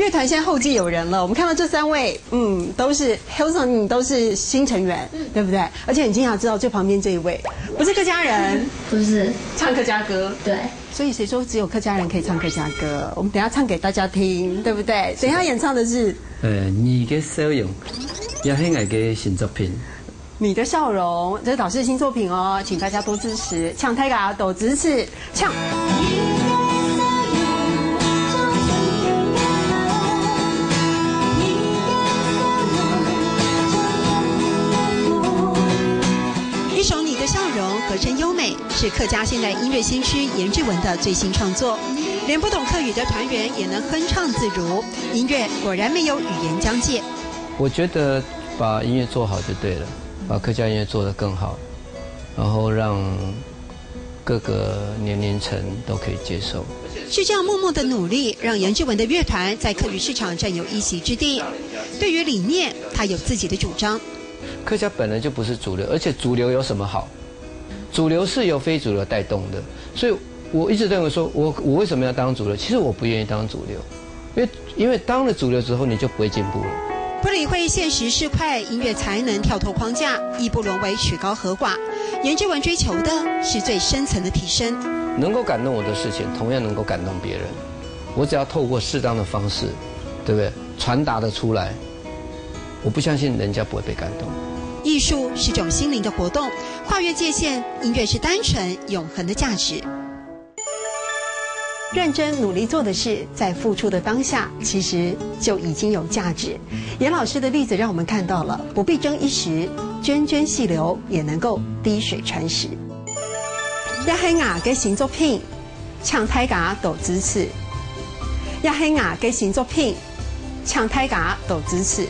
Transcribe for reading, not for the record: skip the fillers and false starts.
乐团现在后继有人了，我们看到这3位，都是 Hillsong， 都是新成员，对不对？而且你经常知道最旁边这一位不是客家人，不是唱客家歌，对。所以谁说只有客家人可以唱客家歌？我们等一下唱给大家听，对不对？等一下演唱的是你的笑容，也是我的新作品。你的笑容，这是老师的新作品哦，请大家多支持，唱太嘎都支持，唱。一首《你的笑容》和声优美，是客家现代音乐先驱颜志文的最新创作，连不懂客语的团员也能哼唱自如，音乐果然没有语言疆界。我觉得把音乐做好就对了，把客家音乐做得更好，然后让各个年龄层都可以接受。是这样默默的努力，让颜志文的乐团在客语市场占有一席之地。对于理念，他有自己的主张。客家本来就不是主流，而且主流有什么好？主流是由非主流带动的，所以我一直认为说，我为什么要当主流？其实我不愿意当主流，因为当了主流之后，你就不会进步了。不理会现实市侩，音乐才能跳脱框架，亦不沦为曲高和寡。颜志文追求的是最深层的提升。能够感动我的事情，同样能够感动别人。我只要透过适当的方式，对不对？传达的出来，我不相信人家不会被感动。艺术是种心灵的活动，跨越界限，音乐是单纯永恒的价值。认真努力做的事，在付出的当下，其实就已经有价值。颜老师的例子让我们看到了，不必争一时，涓涓细流也能够滴水穿石。也係我嘅新作品，請大家多支持。也係我嘅新作品，請大家多支持。